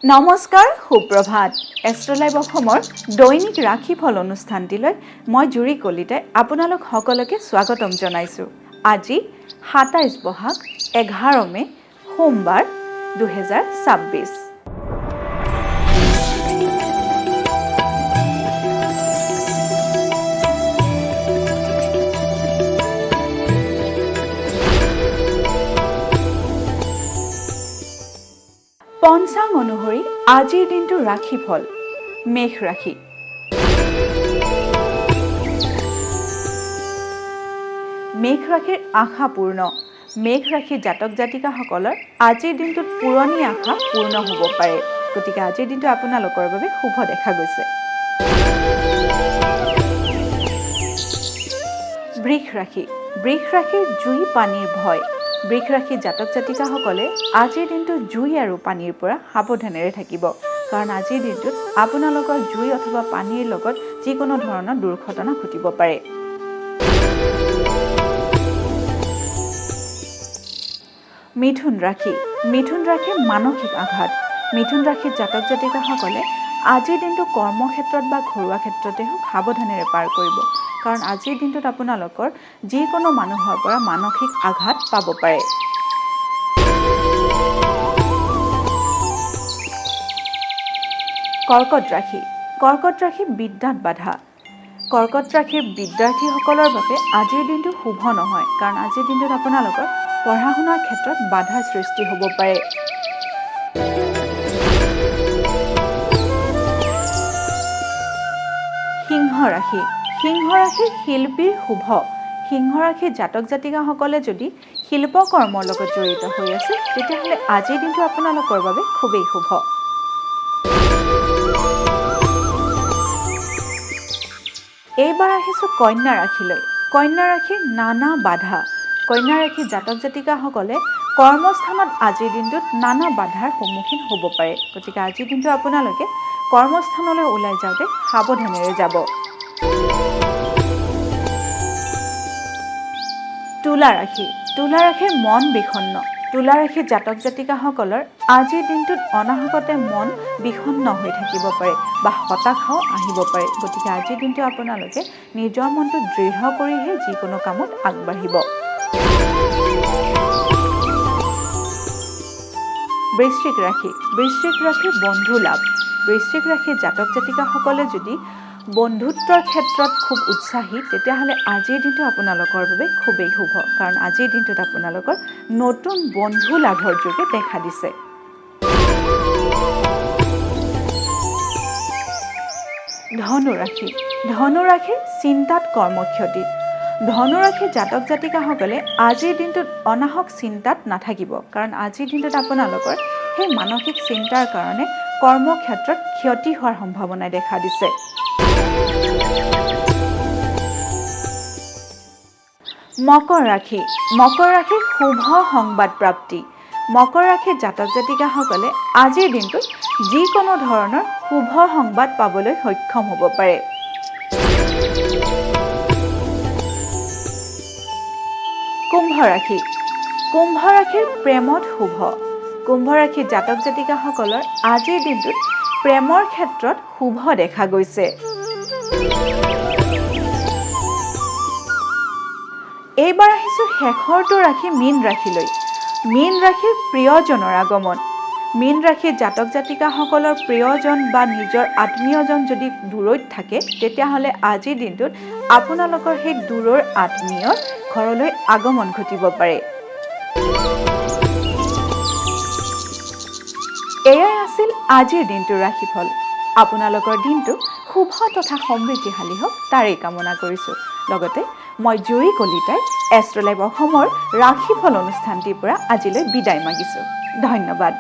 নমস্কাৰ সুপ্ৰভাত এষ্ট্ৰলাইভ অসমৰ দৈনিক ৰাশিফল অনুষ্ঠানটিলৈ মই জুৰি কলিতাই আপোনালোক সকলোকে স্বাগতম জনাইছোঁ। আজি ২৭ বহাগ ১১ মে সোমবাৰ ২০২৬। পঞ্চাং অনুসৰি আজিৰ দিনটো ৰাশিফল মেষ ৰাশি। মেষ ৰাশিৰ আশা পূৰ্ণ। মেষ ৰাশিৰ জাতক জাতিকাসকলৰ আজিৰ দিনটোত পুৰণি আশা পূৰ্ণ হ'ব পাৰে, গতিকে আজিৰ দিনটো আপোনালোকৰ বাবে শুভ দেখা গৈছে। বৃষ ৰাশি। বৃষ ৰাশিৰ জুই পানীৰ ভয়। বৃষ ৰাশিৰ জাতক জাতিকাসকলে আজিৰ দিনটো জুই আৰু পানীৰ পৰা সাৱধানেৰে থাকিব, কাৰণ আজিৰ দিনটোত আপোনালোকৰ জুই অথবা পানীৰ লগত যিকোনো ধৰণৰ দুৰ্ঘটনা ঘটিব পাৰে। মিথুন ৰাশি। মিথুন ৰাশিৰ মানসিক আঘাত। মিথুন ৰাশিৰ জাতক জাতিকাসকলে আজিৰ দিনটো কৰ্মক্ষেত্ৰত বা ঘৰুৱা ক্ষেত্ৰতে হওক সাৱধানেৰে পাৰ কৰিব, কাৰণ আজিৰ দিনটোত আপোনালোকৰ যিকোনো মানুহৰ পৰা মানসিক আঘাত পাব পাৰে। কৰ্কট ৰাশি। কৰ্কট ৰাশি বিদ্যাত বাধা। কৰ্কট ৰাশিৰ বিদ্যাৰ্থীসকলৰ বাবে আজিৰ দিনটো শুভ নহয়, কাৰণ আজিৰ দিনটোত আপোনালোকৰ পঢ়া শুনাৰ ক্ষেত্ৰত বাধাৰ সৃষ্টি হ'ব পাৰে। সিংহ ৰাশি। সিংহ ৰাশিৰ শিল্পীৰ শুভ। সিংহ ৰাশিৰ জাতক জাতিকাসকলে যদি শিল্পকৰ্মৰ লগত জড়িত হৈ আছে, তেতিয়াহ'লে আজিৰ দিনটো আপোনালোকৰ বাবে খুবেই শুভ। এইবাৰ আহিছোঁ কন্যা ৰাশিলৈ। কন্যা ৰাশিৰ নানা বাধা। কন্যা ৰাশিৰ জাতক জাতিকাসকলে কৰ্মস্থানত আজিৰ দিনটোত নানা বাধাৰ সন্মুখীন হ'ব পাৰে, গতিকে আজিৰ দিনটো আপোনালোকে কৰ্মস্থানলৈ ওলাই যাওঁতে সাৱধানেৰে যাব। তুলা ৰাশি। তুলা ৰাশিৰ মন বিষণ্ণ। তুলা ৰাশিৰ জাতক জাতিকাসকলৰ আজিৰ দিনটোত অনাহকতে মন বিষণ্ণ হৈ থাকিব পাৰে বা হতাশাও আহিব পাৰে, গতিকে আজিৰ দিনটো আপোনালোকে নিজৰ মনটো দৃঢ় কৰিহে যিকোনো কামত আগবাঢ়িব। বৃশ্চিক ৰাশি। বৃশ্চিক ৰাশিৰ বন্ধু লাভ। বৃশ্চিক ৰাশিৰ জাতক জাতিকাসকলে যদি বন্ধুত্বৰ ক্ষেত্ৰত খুব উৎসাহী, তেতিয়াহ'লে আজিৰ দিনটো আপোনালোকৰ বাবে খুবেই শুভ, কাৰণ আজিৰ দিনটোত আপোনালোকৰ নতুন বন্ধু লাভৰ যোগে দেখা দিছে। ধনু ৰাশি। ধনু ৰাশিৰ চিন্তাত কৰ্মক্ষতি। ধনু ৰাশিৰ জাতক জাতিকাসকলে আজিৰ দিনটোত অনাহক চিন্তাত নাথাকিব, কাৰণ আজিৰ দিনটোত আপোনালোকৰ সেই মানসিক চিন্তাৰ কাৰণে কৰ্মক্ষেত্ৰত ক্ষতি হোৱাৰ সম্ভাৱনা দেখা দিছে। মকৰ ৰাশি। মকৰ ৰাশিৰ শুভ সংবাদ প্ৰাপ্তি। মকৰ ৰাশিৰ জাতক জাতিকাসকলে আজিৰ দিনটোত যিকোনো ধৰণৰ শুভ সংবাদ পাবলৈ সক্ষম হ'ব পাৰে। কুম্ভ ৰাশি। কুম্ভ ৰাশিৰ প্ৰেমত শুভ। কুম্ভ ৰাশিৰ জাতক জাতিকাসকলৰ আজিৰ দিনটোত প্ৰেমৰ ক্ষেত্ৰত শুভ দেখা গৈছে। এইবাৰ আহিছোঁ শেষৰটো ৰাশি মীন ৰাশিলৈ। মীন ৰাশিৰ প্ৰিয়জনৰ আগমন। মীন ৰাশিৰ জাতক জাতিকাসকলৰ প্ৰিয়জন বা নিজৰ আত্মীয়জন যদি দূৰৈত থাকে, তেতিয়াহ'লে আজিৰ দিনটোত আপোনালোকৰ সেই দূৰৰ আত্মীয়ৰ ঘৰলৈ আগমন ঘটিব পাৰে। এয়াই আছিল আজিৰ দিনটোৰ ৰাশিফল। আপোনালোকৰ দিনটো শুভ তথা সমৃদ্ধিশালী হওক, তাৰেই কামনা কৰিছোঁ। লগতে মই জুৰি কলিতাই এষ্ট্ৰলাইভ অসমৰ ৰাশিফল অনুষ্ঠানটিৰ পৰা আজিলৈ বিদায় মাগিছোঁ। ধন্যবাদ।